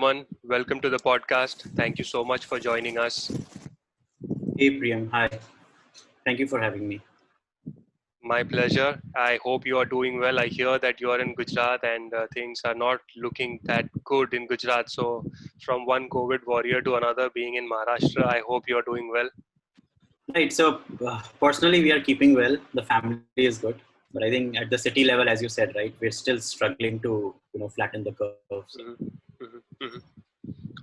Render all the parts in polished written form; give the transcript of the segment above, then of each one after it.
Naman. Welcome to the podcast. Thank you so much for joining us. Hey Priyam, hi. Thank you for having me. My pleasure. I hope you are doing well. I hear that you are in Gujarat and things are not looking that good in Gujarat. So, from one COVID warrior to another being in Maharashtra, I hope you are doing well. Right, so personally we are keeping well. The family is good. But I think at the city level, as you said, right, we're still struggling to, flatten the curve. So.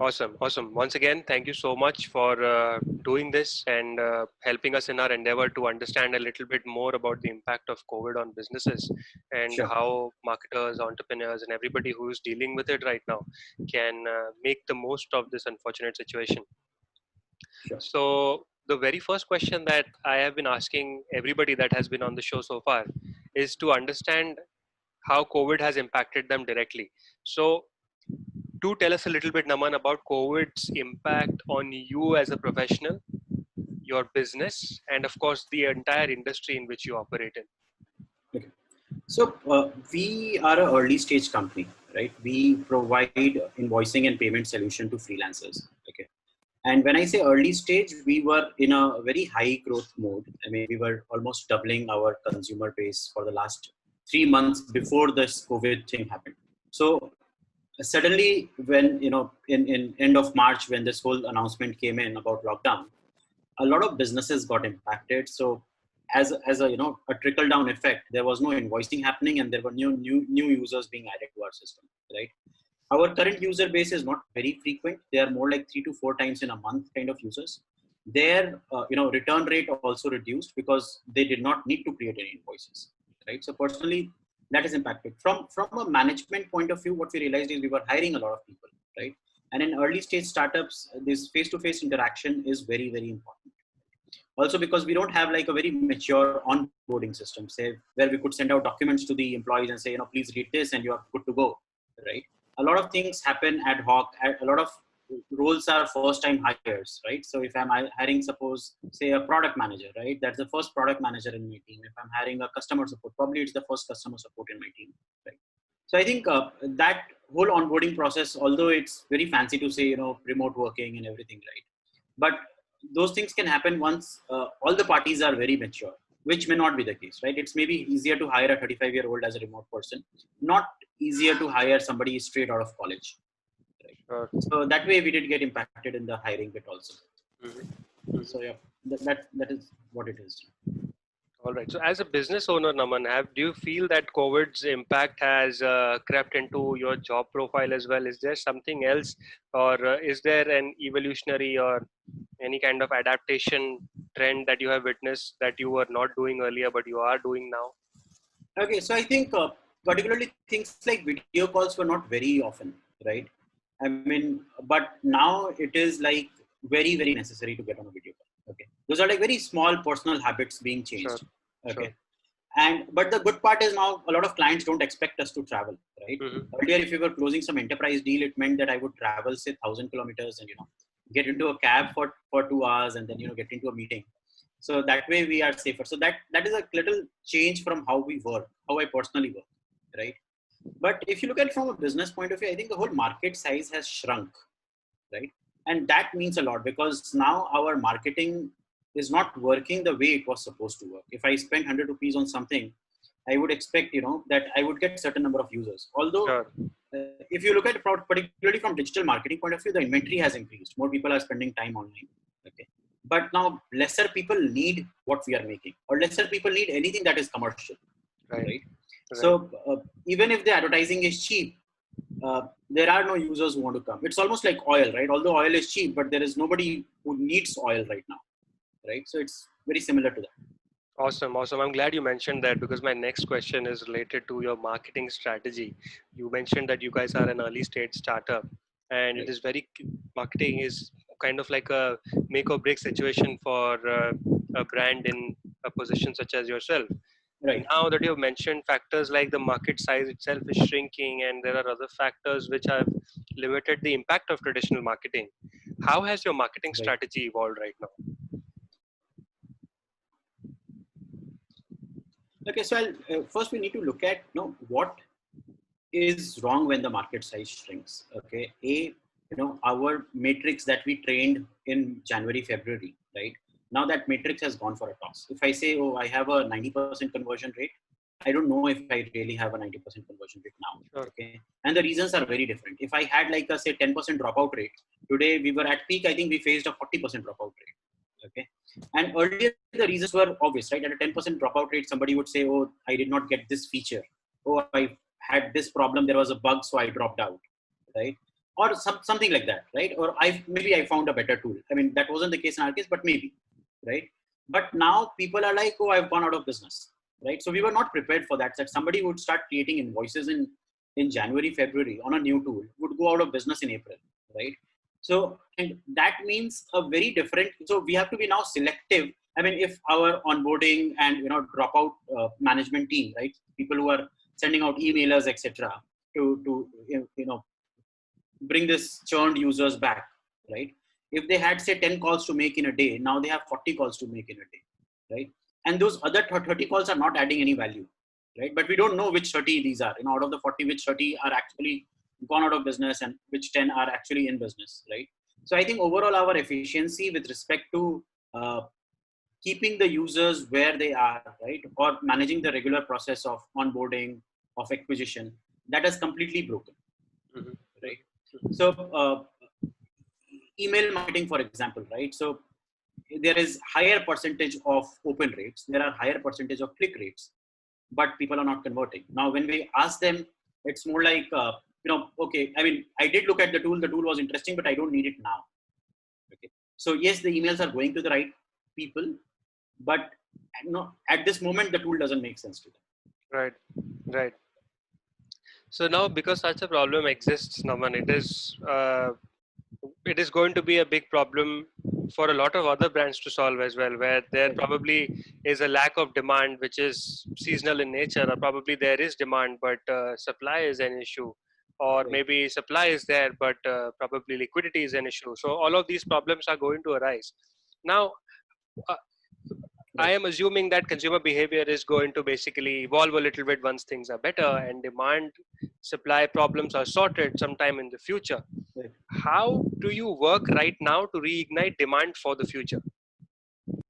Awesome. Once again, thank you so much for doing this and helping us in our endeavor to understand a little bit more about the impact of COVID on businesses and Sure. how marketers, entrepreneurs, and everybody who's dealing with it right now can make the most of this unfortunate situation. Sure. So, the very first question that I have been asking everybody that has been on the show so far is to understand how COVID has impacted them directly. So, do tell us a little bit, Naman, about COVID's impact on you as a professional, your business, and of course, the entire industry in which you operate in. Okay. So we are an early stage company, right? We provide invoicing and payment solution to freelancers. Okay. And when I say early stage, we were in a very high growth mode. I mean, we were almost doubling our consumer base for the last 3 months before this COVID thing happened. So suddenly when, in end of March, when this whole announcement came in about lockdown, a lot of businesses got impacted. So as a, a trickle down effect, there was no invoicing happening and there were new users being added to our system, right? Our current user base is not very frequent. They are more like 3 to 4 times in a month kind of users. Their return rate also reduced because they did not need to create any invoices, right? So personally, that is impacted. From a management point of view, what we realized is we were hiring a lot of people, right? And in early stage startups, this face-to-face interaction is very, very important. Also because we don't have like a very mature onboarding system, say, where we could send out documents to the employees and say, please read this and you're good to go, right? A lot of things happen ad hoc. A lot of roles are first time hires, right? So if I'm hiring, suppose, say a product manager, right? That's the first product manager in my team. If I'm hiring a customer support, probably it's the first customer support in my team, right? So I think that whole onboarding process, although it's very fancy to say, remote working and everything, right? But those things can happen once all the parties are very mature, which may not be the case, right? It's maybe easier to hire a 35-year-old as a remote person, not easier to hire somebody straight out of college. Right? So that way we did get impacted in the hiring bit also. Mm-hmm. So yeah, that is what it is. All right. So as a business owner, Naman, do you feel that COVID's impact has crept into your job profile as well? Is there something else, or is there an evolutionary or any kind of adaptation trend that you have witnessed that you were not doing earlier but you are doing now? Okay, so I think particularly things like video calls were not very often, right? I mean, but now it is like very, very necessary to get on a video call. Okay, those are like very small personal habits being changed. Sure. Okay. Sure. But the good part is now a lot of clients don't expect us to travel, right? Mm-hmm. Earlier, if we were closing some enterprise deal, it meant that I would travel, say, 1,000 kilometers and, get into a cab for 2 hours and then, get into a meeting. So that way we are safer. So that is a little change from how we work, how I personally work, right? But if you look at it from a business point of view, I think the whole market size has shrunk, right? And that means a lot because now our marketing is not working the way it was supposed to work. If I spend 100 rupees on something, I would expect, that I would get certain number of users. Although, sure. If you look at it particularly from digital marketing point of view, the inventory has increased. More people are spending time online. Okay. But now lesser people need what we are making, or lesser people need anything that is commercial, right? So even if the advertising is cheap, there are no users who want to come. It's almost like oil, right? Although oil is cheap, but there is nobody who needs oil right now, right? So it's very similar to that. Awesome. I'm glad you mentioned that because my next question is related to your marketing strategy. You mentioned that you guys are an early stage startup and right. It is marketing is kind of like a make or break situation for a brand in a position such as yourself. Right. Now that you have mentioned factors like the market size itself is shrinking and there are other factors which have limited the impact of traditional marketing. How has your marketing strategy evolved right now? Okay, so first we need to look at what is wrong when the market size shrinks. Okay, our matrix that we trained in January, February, right? Now that matrix has gone for a toss. If I say, oh, I have a 90% conversion rate, I don't know if I really have a 90% conversion rate now. Sure. Okay. And the reasons are very different. If I had like a say 10% dropout rate, today we were at peak, I think we faced a 40% dropout rate. Okay. And earlier the reasons were obvious, right? At a 10% dropout rate, somebody would say, oh, I did not get this feature. Oh, I had this problem. There was a bug, so I dropped out, right? Or something like that, right? Or maybe I found a better tool. I mean, that wasn't the case in our case, but maybe, right? But now people are like, oh, I've gone out of business, right? So we were not prepared for that. That somebody would start creating invoices in January, February on a new tool, would go out of business in April, right? So, and that means a very different. So we have to be now selective. I mean, if our onboarding and dropout management team, right, people who are sending out emailers, etc., to bring this churned users back, right? If they had say 10 calls to make in a day, now they have 40 calls to make in a day, right? And those other 30 calls are not adding any value, right? But we don't know which 30 these are. Out of the 40, which 30 are actually gone out of business and which 10 are actually in business, right? So I think overall our efficiency with respect to keeping the users where they are, right, or managing the regular process of onboarding, of acquisition, that is completely broken, Mm-hmm. right? So email marketing, for example, right? So there is higher percentage of open rates, there are higher percentage of click rates, but people are not converting. Now, when we ask them, it's more like, okay, I mean, I did look at the tool was interesting, but I don't need it now. Okay. So yes, the emails are going to the right people, but at this moment, the tool doesn't make sense to them. Right, right. So now, because such a problem exists, Naman, it is going to be a big problem for a lot of other brands to solve as well, where there probably is a lack of demand, which is seasonal in nature, or probably there is demand, but supply is an issue, or Right. maybe supply is there, but probably liquidity is an issue. So all of these problems are going to arise. Now, uh, I Right. am assuming that consumer behavior is going to basically evolve a little bit once things are better and demand supply problems are sorted sometime in the future. Right. How do you work right now to reignite demand for the future?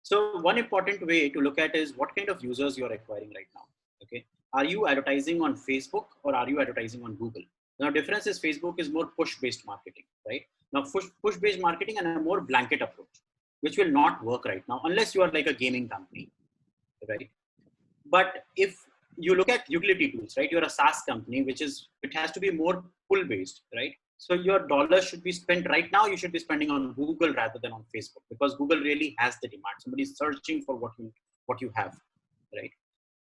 So one important way to look at is what kind of users you're acquiring right now. Okay. Are you advertising on Facebook or are you advertising on Google? Now, difference is Facebook is more push-based marketing, right? Now, push-based marketing and a more blanket approach, which will not work right now unless you are like a gaming company, right? But if you look at utility tools, right? You're a SaaS company, it has to be more pull-based, right? So your dollars should be spent right now. You should be spending on Google rather than on Facebook because Google really has the demand. Somebody's searching for what you have, right?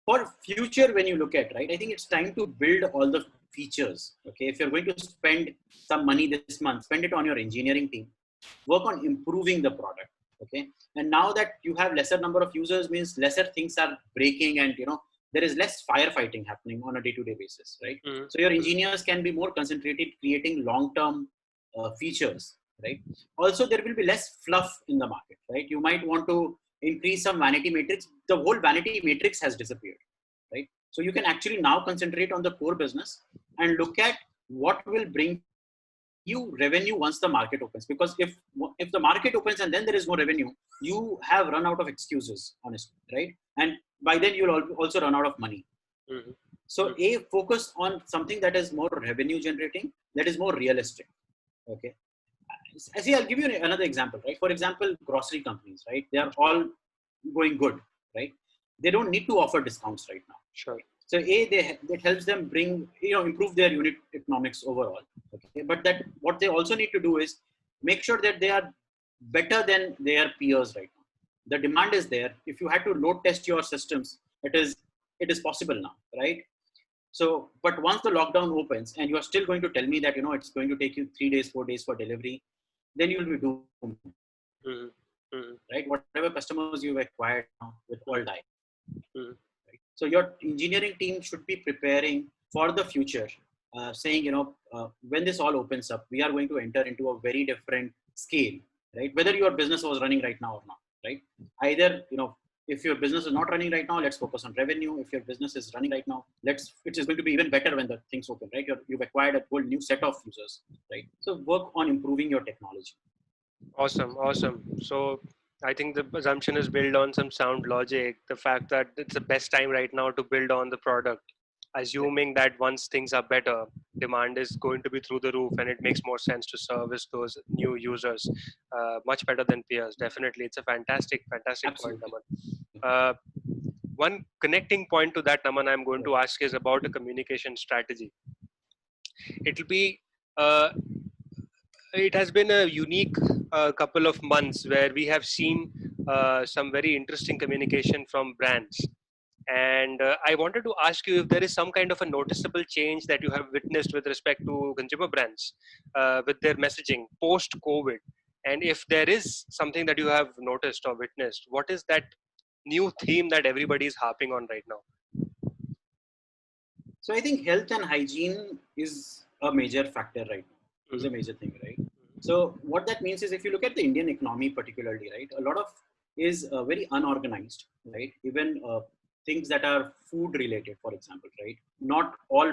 For future, when you look at, right, I think it's time to build all the features. Okay, if you're going to spend some money this month, spend it on your engineering team. Work on improving the product. Okay, and now that you have lesser number of users, means lesser things are breaking, and there is less firefighting happening on a day-to-day basis, right? Mm-hmm. So your engineers can be more concentrated creating long-term features, right? Also, there will be less fluff in the market, right? You might want to increase some vanity matrix. The whole vanity matrix has disappeared, right? So you can actually now concentrate on the core business and look at what will bring you revenue once the market opens. Because if the market opens and then there is no revenue, you have run out of excuses, honestly, right? And by then you'll also run out of money. Mm-hmm. So focus on something that is more revenue generating, that is more realistic. Okay. See, I'll give you another example, right? For example, grocery companies, right? They are all going good, right? They don't need to offer discounts right now. Sure. So that helps them improve their unit economics overall. Okay, but that what they also need to do is make sure that they are better than their peers right now. The demand is there. If you had to load test your systems, it is possible now, right? So, but once the lockdown opens and you are still going to tell me that it's going to take you 3 days, 4 days for delivery, then you will be doomed, right? Whatever customers you've acquired now will all die. Right? So your engineering team should be preparing for the future, saying, when this all opens up, we are going to enter into a very different scale, right? Whether your business was running right now or not, right? Either, if your business is not running right now, let's focus on revenue. If your business is running right now, it is going to be even better when the things open, right? You've acquired a whole new set of users, right? So work on improving your technology. Awesome, awesome. So I think the assumption is built on some sound logic. The fact that it's the best time right now to build on the product, Right. assuming that once things are better, demand is going to be through the roof, and it makes more sense to service those new users much better than peers. Definitely, it's a fantastic, fantastic point, Absolutely. Naman. Uh, one connecting point to that, Naman, I'm going Right. to ask is about a communication strategy. It'll be uh, it has been a unique couple of months where we have seen some very interesting communication from brands. And I wanted to ask you if there is some kind of a noticeable change that you have witnessed with respect to consumer brands with their messaging post COVID. And if there is something that you have noticed or witnessed, what is that new theme that everybody is harping on right now? So I think health and hygiene is a major factor right now. Is a Mm-hmm. major thing, right? So what that means is if you look at the Indian economy particularly, right, a lot of is very unorganized, right? Even things that are food related, for example, right? Not all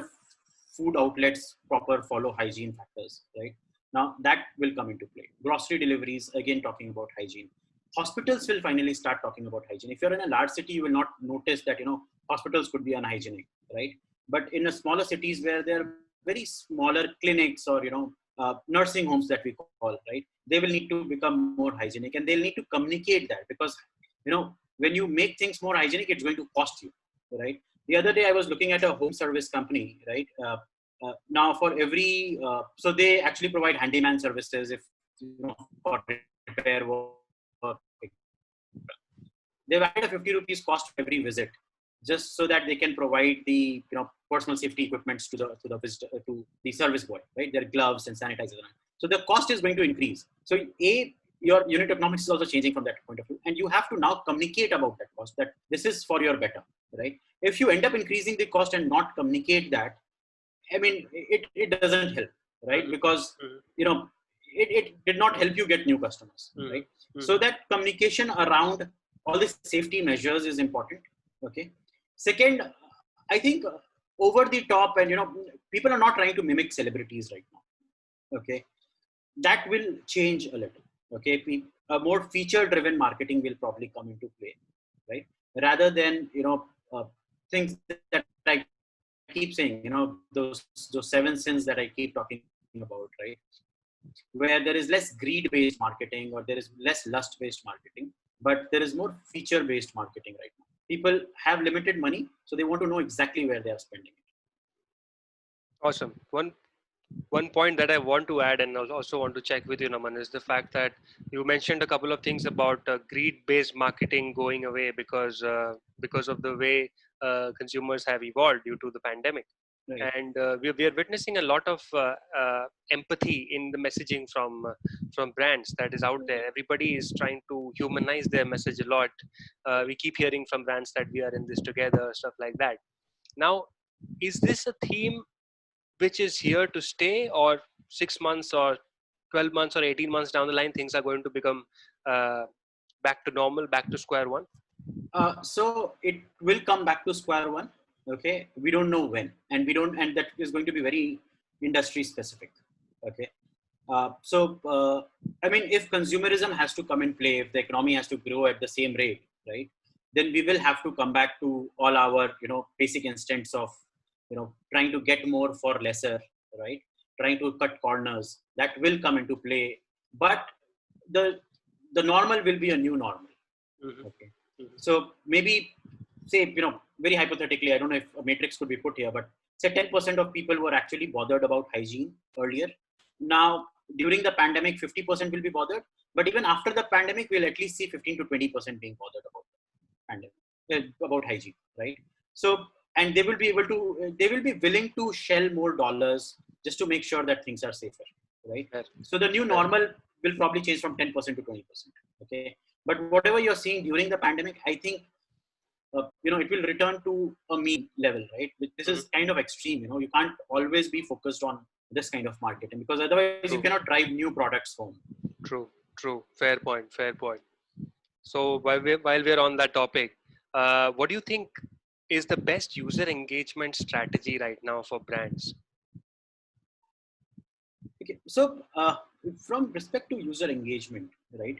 food outlets proper follow hygiene factors, right? Now that will come into play. Grocery deliveries, again talking about hygiene. Hospitals will finally start talking about hygiene. If you're in a large city, you will not notice that hospitals could be unhygienic, right? But in a smaller cities where there are very smaller clinics or nursing homes that we call, right, they will need to become more hygienic, and they'll need to communicate that, because when you make things more hygienic, it's going to cost you, right? The other day I was looking at a home service company, right? Now for every so they actually provide handyman services, if for repair work. They've added a 50 rupees cost for every visit, just so that they can provide the personal safety equipments to the visitor, to the service boy, right? Their gloves and sanitizers. So the cost is going to increase. So your unit economics is also changing from that point of view, and you have to now communicate about that cost, that this is for your better, right? If you end up increasing the cost and not communicate that, I mean, it doesn't help, right? Mm-hmm. Because it did not help you get new customers, Mm-hmm. right? So Mm-hmm. that communication around all these safety measures is important. Okay. Second, I think over the top, and people are not trying to mimic celebrities right now. Okay, that will change a little. Okay, a more feature-driven marketing will probably come into play, right? Rather than things that I keep saying, those 7 sins that I keep talking about, right? Where there is less greed-based marketing, or there is less lust-based marketing, but there is more feature-based marketing right now. People have limited money, so they want to know exactly where they are spending it. Awesome. One point that I want to add and also want to check with you, Naman, is the fact that you mentioned a couple of things about greed-based marketing going away because of the way consumers have evolved due to the pandemic, Right. and we are witnessing a lot of empathy in the messaging from brands that is out there. Everybody is trying to humanize their message a lot. We keep hearing from brands that we are in this together, stuff like that. Now, is this a theme which is here to stay, or 6 months or 12 months or 18 months down the line things are going to become uh, back to normal, back to square one? So it will come back to square one. Okay, we don't know when, and that is going to be very industry specific. Okay, I mean, if consumerism has to come in play, if the economy has to grow at the same rate, right, then we will have to come back to all our basic instincts of trying to get more for lesser, right? Trying to cut corners. That will come into play, but the the normal will be a new normal. Mm-hmm. Okay. Mm-hmm. So maybe say, very hypothetically, I don't know if a matrix could be put here, but say 10% of people were actually bothered about hygiene earlier. Now, during the pandemic, 50% will be bothered. But even after the pandemic, we'll at least see 15 to 20% being bothered about pandemic, about hygiene, right? So, and they will be willing to shell more dollars just to make sure that things are safer, right? Fair, So the new fair. normal will probably change from 10% to 20%. Okay, but whatever you're seeing during the pandemic, I think it will return to a mean level, right? This Mm-hmm. is kind of extreme. You can't always be focused on this kind of marketing, because otherwise you True, cannot drive new products home. true, true. Fair point, fair point. So while we're on that topic, what do you think is the best user engagement strategy right now for brands? Okay, so from respect to user engagement, right?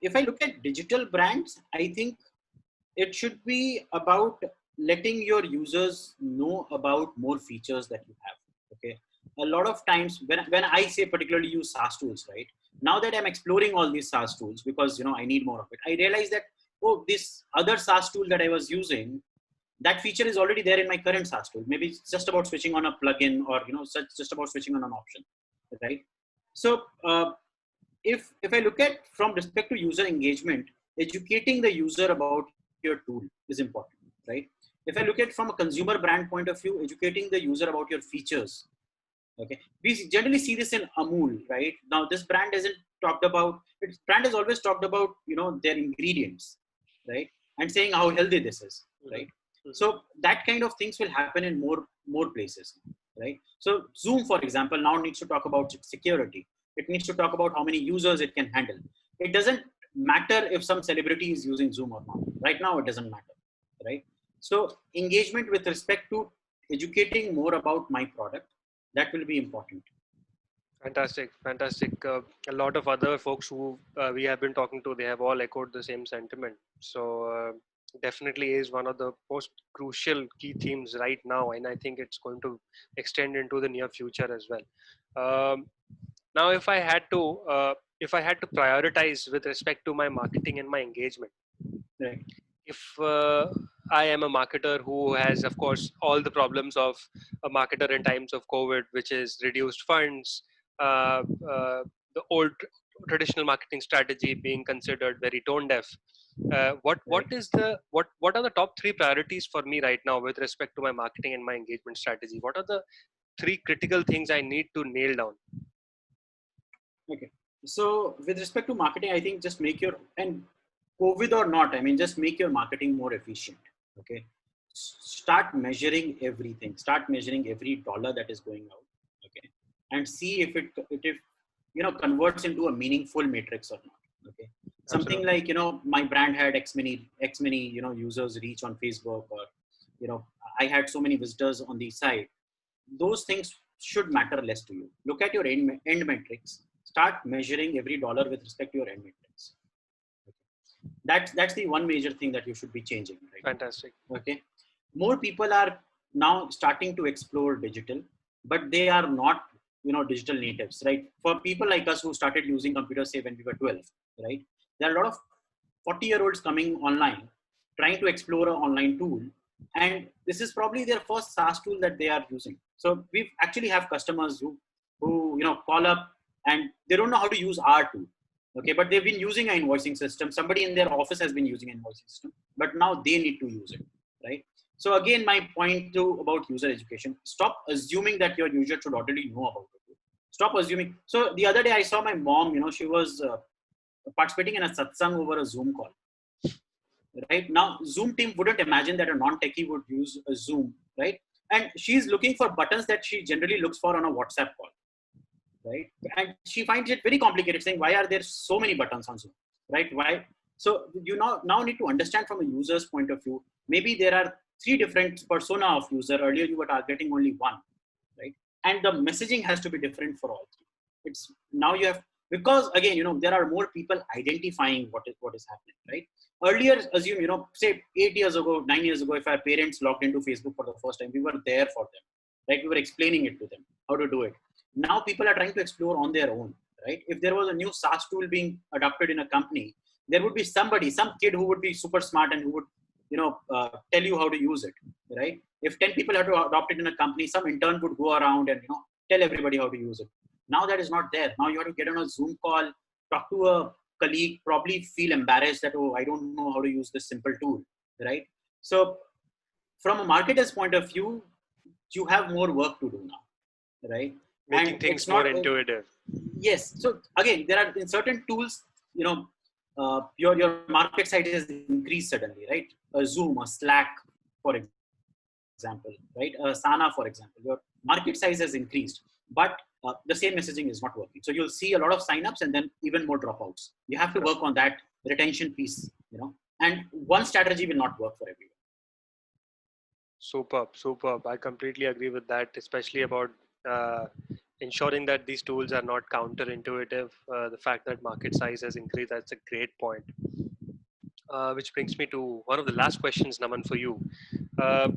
If I look at digital brands, I think it should be about letting your users know about more features that you have. Okay, a lot of times when I say particularly use SaaS tools, right? Now that I'm exploring all these SaaS tools because I need more of it, I realize that this other SaaS tool that I was using, that feature is already there in my current SaaS tool. Maybe it's just about switching on a plugin or just about switching on an option, right? So if I look at from respect to user engagement, educating the user about your tool is important, right? If I look at from a consumer brand point of view, educating the user about your features. Okay, we generally see this in Amul, right? Now this brand isn't talked about. Its brand has always talked about their ingredients, right, and saying how healthy this is, Mhm. right? Mhm. So that kind of things will happen in more places, right? So Zoom, for example, now needs to talk about security. It needs to talk about how many users it can handle. It doesn't matter if some celebrity is using Zoom or not. Right now, it doesn't matter, right? So engagement with respect to educating more about my product, that will be important. Fantastic, fantastic. A lot of other folks who we have been talking to, they have all echoed the same sentiment. So definitely is one of the most crucial key themes right now, and I think it's going to extend into the near future as well. Now, if I had to prioritize with respect to my marketing and my engagement, Right. if I am a marketer who has, of course, all the problems of a marketer in times of COVID, which is reduced funds, uh, the old traditional marketing strategy being considered very tone deaf. What Right. is the what are the top three priorities for me right now with respect to my marketing and my engagement strategy? What are the three critical things I need to nail down? Okay. So with respect to marketing, I think just make your, and COVID or not, I mean, just make your marketing more efficient. Okay. Start measuring everything. Start measuring every dollar that is going out. Okay. And see if if converts into a meaningful matrix or not. Okay. Something Absolutely. like my brand had x many users reach on Facebook, or I had so many visitors on the site. Those things should matter less to you. Look at your end metrics. Start measuring every dollar with respect to your end metrics. That's the one major thing that you should be changing right Fantastic. now. Okay, more people are now starting to explore digital, but they are not digital natives, right? For people like us who started using computers say when we were 12, right? There are a lot of 40-year-olds coming online trying to explore an online tool, and this is probably their first SaaS tool that they are using. So we actually have customers who call up and they don't know how to use our tool. Okay, but they've been using an invoicing system. Somebody in their office has been using an invoicing system, but now they need to use it, right? So again, my point to about user education: stop assuming that your user should already know about it. Stop assuming. So the other day I saw my mom. She was participating in a satsang over a Zoom call. Right now, Zoom team wouldn't imagine that a non-techie would use a Zoom, right? And she's looking for buttons that she generally looks for on a WhatsApp call, right? And she finds it very complicated, saying, "Why are there so many buttons on Zoom, right? Why?" So you now need to understand from a user's point of view. Maybe there are three different persona of user. Earlier, you were targeting only one, right? And the messaging has to be different for all three. It's now you have, because again, there are more people identifying what is happening, right? Earlier, assume, say 8 years ago, 9 years ago, if our parents logged into Facebook for the first time, we were there for them, right? We were explaining it to them how to do it. Now people are trying to explore on their own, right? If there was a new SaaS tool being adopted in a company, there would be some kid who would be super smart and who would tell you how to use it, right? If 10 people had to adopt it in a company, some intern would go around and tell everybody how to use it. Now that is not there. Now you have to get on a Zoom call, talk to a colleague, probably feel embarrassed that, oh, I don't know how to use this simple tool, right? So from a marketer's point of view, you have more work to do now, right? Making And things it's more not intuitive. yes. So again, there are in certain tools, your market size has increased suddenly, right? A Zoom, a Slack, for example, right? A Sana, for example, your market size has increased, but the same messaging is not working. So you'll see a lot of signups and then even more dropouts. You have to work on that retention piece, and one strategy will not work for everyone. Superb, superb. I completely agree with that, especially about uh, ensuring that these tools are not counterintuitive. The fact that market size has increased, that's a great point. Which brings me to one of the last questions, Naman, for you. Uh,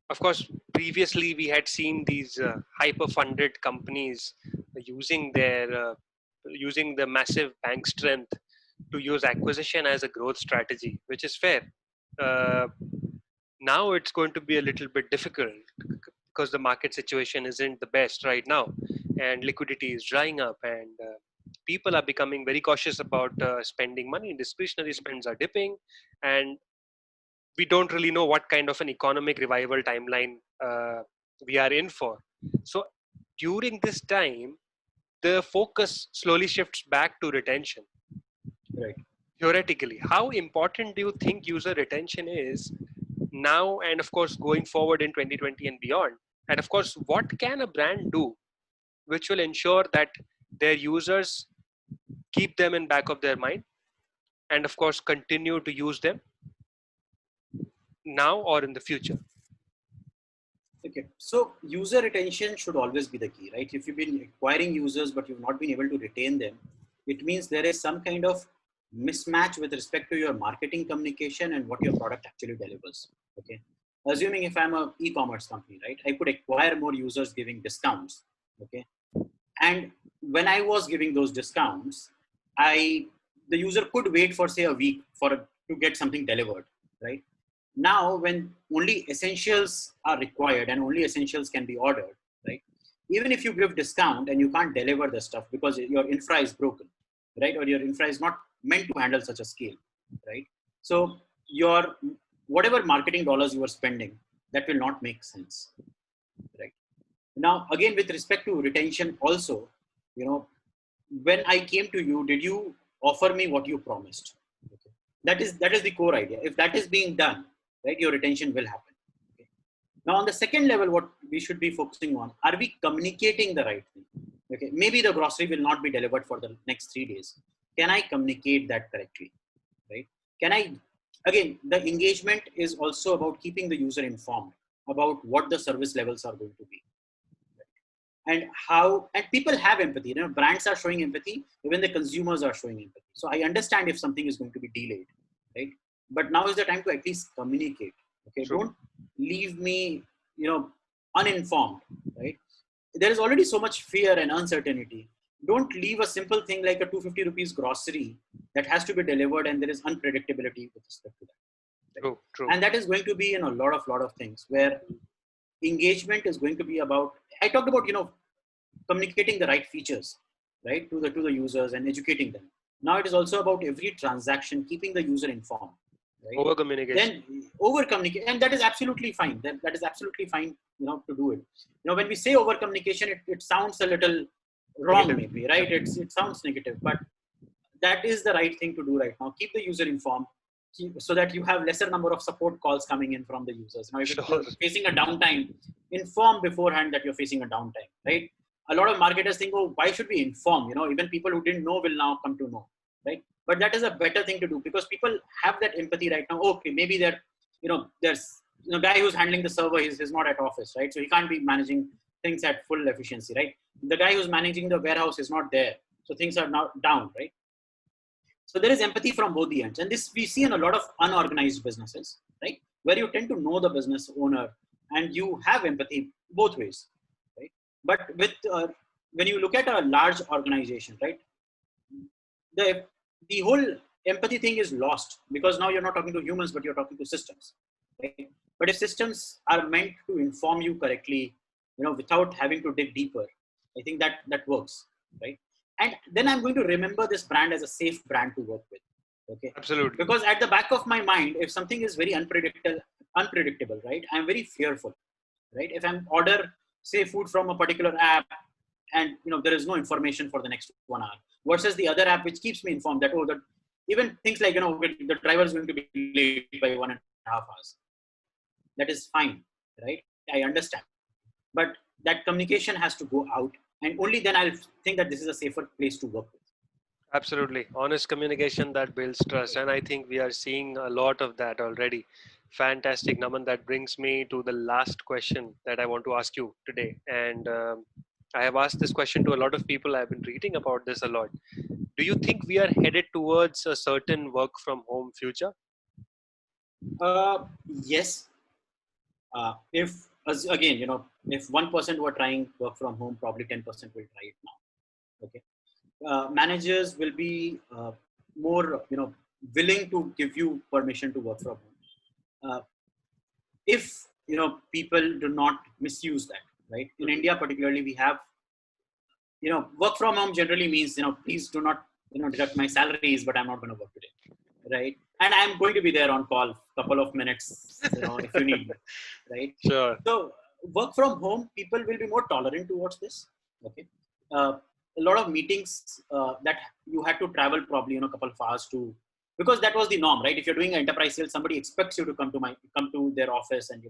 of course, previously we had seen these hyper-funded companies using the massive bank strength to use acquisition as a growth strategy, which is fair. Uh, Now it's going to be a little bit difficult because the market situation isn't the best right now, and liquidity is drying up, and people are becoming very cautious about spending money. Discretionary spends are dipping, and we don't really know what kind of an economic revival timeline we are in for. So during this time, the focus slowly shifts back to retention. Right. Theoretically, how important do you think user retention is now, and of course going forward in 2020 and beyond? And of course, what can a brand do which will ensure that their users keep them in back of their mind, and of course continue to use them now or in the future? Okay, so user retention should always be the key, right? If you've been acquiring users but you've not been able to retain them, it means there is some kind of mismatch with respect to your marketing communication and what your product actually delivers. Okay, assuming if I'm a e-commerce company, right, I could acquire more users giving discounts. Okay, and when I was giving those discounts, the user could wait for say a week to get something delivered, right? Now when only essentials are required and only essentials can be ordered, right, even if you give discount and you can't deliver the stuff because your infra is broken, right, or your infra is not meant to handle such a scale, right, so your whatever marketing dollars you are spending, that will not make sense, right? Now again, with respect to retention also, you know when I came to you, did you offer me what you promised? Okay. That is the core idea. If that is being done, right, your retention will happen. Okay. Now on the second level, what we should be focusing on, are we communicating the right thing? Okay, maybe the grocery will not be delivered for the next 3 days. Can I communicate that correctly? Right? Can I, again, the engagement is also about keeping the user informed about what the service levels are going to be, and how, and people have empathy, brands are showing empathy, even the consumers are showing empathy. So I understand if something is going to be delayed, right, but now is the time to at least communicate. Okay, True. don't leave me uninformed, right? There is already so much fear and uncertainty. Don't leave a simple thing like a 250 rupees grocery that has to be delivered and there is unpredictability with respect to that, right? True, true. And that is going to be in a lot of things where engagement is going to be about, I talked about communicating the right features, right, to the users and educating them. Now it is also about every transaction keeping the user informed, right? Over communication. Then over communicate, and that is absolutely fine. That is absolutely fine, to do it. When we say over communication, it sounds a little wrong, Negative. maybe, right? It sounds negative, but that is the right thing to do right now. Keep the user informed, so that you have lesser number of support calls coming in from the users. Now, if Sure. you're facing a downtime, inform beforehand that you're facing a downtime, right? A lot of marketers think, oh, why should we inform? Even people who didn't know will now come to know, right? But that is a better thing to do, because people have that empathy right now. Okay, maybe there's guy who's handling the server is not at office, right? So he can't be managing things at full efficiency, right? The guy who's managing the warehouse is not there, so things are now down, right? So there is empathy from both the ends. And this we see in a lot of unorganized businesses, right? Where you tend to know the business owner and you have empathy both ways, right? But when you look at a large organization, right, the whole empathy thing is lost, because now you're not talking to humans, but you're talking to systems, right? But if systems are meant to inform you correctly, without having to dig deeper, I think that works, right? And then I'm going to remember this brand as a safe brand to work with. Okay. Absolutely. Because at the back of my mind, if something is very unpredictable, right, I'm very fearful, right? If I'm order, say, food from a particular app, and there is no information for the next 1 hour, versus the other app which keeps me informed that, that even things like, the driver is going to be late by 1.5 hours. That is fine, right? I understand. But that communication has to go out, and only then I'll think that this is a safer place to work with. Absolutely. Honest communication that builds trust. And I think we are seeing a lot of that already. Fantastic, Naman. That brings me to the last question that I want to ask you today. And I have asked this question to a lot of people. I've been reading about this a lot. Do you think we are headed towards a certain work from home future? Yes. If as again, if 1% were trying work from home, probably 10% will try it now. Okay. Managers will be more, willing to give you permission to work from home. If people do not misuse that, right? In Mhm. India, particularly, we have, work from home generally means, please do not, deduct my salaries, but I'm not going to work today, right? And I'm going to be there on call couple of minutes, if you need me, right? Sure. So work from home, people will be more tolerant towards this. Okay. A lot of meetings that you had to travel probably, a couple of hours to, because that was the norm, right? If you're doing enterprise sales, somebody expects you to come to their office and,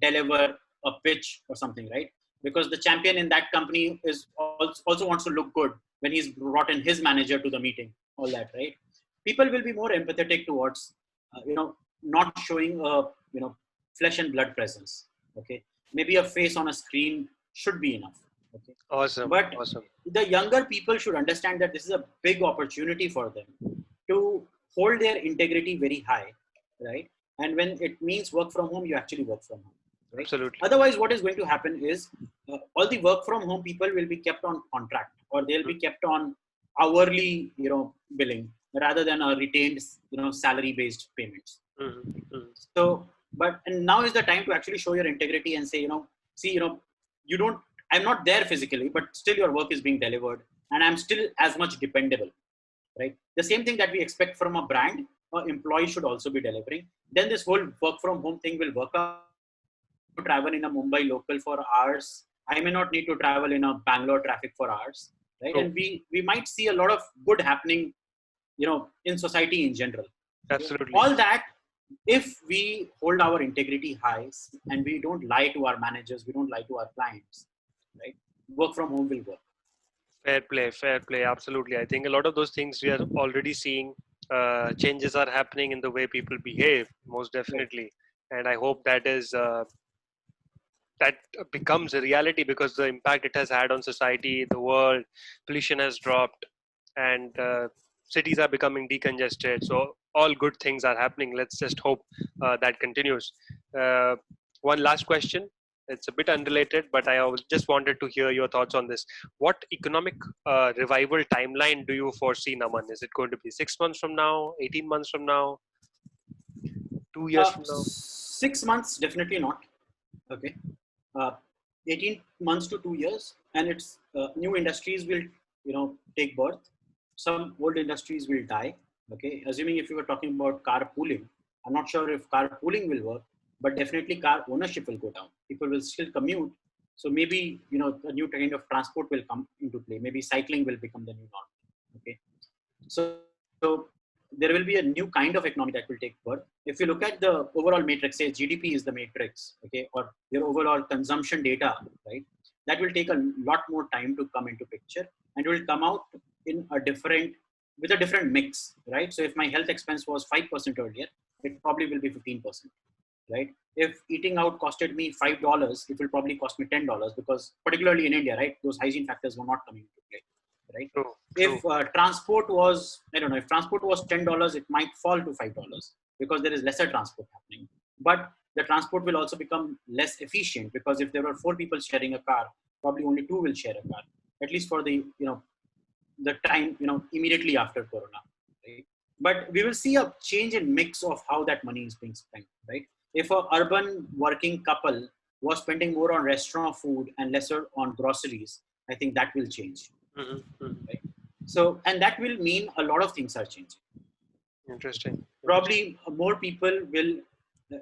deliver a pitch or something, right? Because the champion in that company is also wants to look good when he's brought in his manager to the meeting, all that, right? People will be more empathetic towards, not showing a, flesh and blood presence. Okay. Maybe a face on a screen should be enough. Okay. Awesome. But Awesome. the younger people should understand that this is a big opportunity for them to hold their integrity very high, right? And when it means work from home, you actually work from home, right? Absolutely. Otherwise, what is going to happen is all the work from home people will be kept on contract, or they'll be kept on hourly, billing rather than a retained, salary based payments. Mm-hmm. So, but and now is the time to actually show your integrity and say, see, you don't. I'm not there physically, but still your work is being delivered, and I'm still as much dependable, right? The same thing that we expect from a brand, an employee should also be delivering. Then this whole work from home thing will work out. To travel in a Mumbai local for hours. I may not need to travel in a Bangalore traffic for hours, right? True. And we might see a lot of good happening, in society in general. Okay? Absolutely. All that, if we hold our integrity high and we don't lie to our managers, we don't lie to our clients, right? Work from home will work. Fair play. Fair play. Absolutely. I think a lot of those things we are already seeing. Changes are happening in the way people behave. Most Right. definitely. And I hope that becomes a reality because the impact it has had on society, the world, pollution has dropped, and cities are becoming decongested. So all good things are happening. Let's just hope that continues. Uh, One last question. It's a bit unrelated, but just wanted to hear your thoughts on this. What economic revival timeline do you foresee, Naman? Is it going to be 6 months from now, 18 months from now, 2 years from now? 6 months, definitely not. Okay. uh, 18 months to 2 years, and it's new industries will take birth. Some old industries will die. Okay, assuming if you were talking about carpooling, I'm not sure if carpooling will work, but definitely car ownership will go down. People will still commute, so maybe a new kind of transport will come into play. Maybe cycling will become the new norm. Okay, so there will be a new kind of economy that will take birth. If you look at the overall matrix, say GDP is the matrix, okay, or your overall consumption data, right? That will take a lot more time to come into picture, and it will come out in a different with a different mix, right? So if my health expense was 5% earlier, it probably will be 15%, right? If eating out costed me $5, it will probably cost me $10 because, particularly in India, right, those hygiene factors were not coming into play, right? True, true. If transport was, I don't know, if transport was $10, it might fall to $5 because there is lesser transport happening. But the transport will also become less efficient because if there are four people sharing a car, probably only two will share a car, at least for the time immediately after Corona, right? But we will see a change in mix of how that money is being spent, right? If a urban working couple was spending more on restaurant food and lesser on groceries, I think that will change, Hmm. right? So, and that will mean a lot of things are changing. Interesting. Interesting. Probably more people will,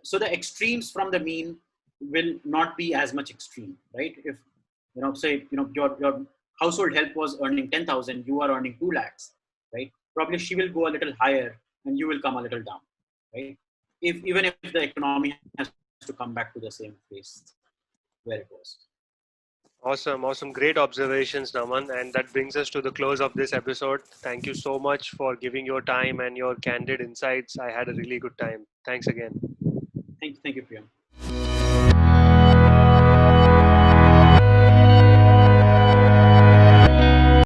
so the extremes from the mean will not be as much extreme, right? If, say, your household help was earning 10,000, you are earning 2 lakhs, right? Probably she will go a little higher and you will come a little down, right? Even if the economy has to come back to the same place where it was. Awesome, awesome. Great observations, Naman. And that brings us to the close of this episode. Thank you so much for giving your time and your candid insights. I had a really good time. Thanks again. Thank you, Priya.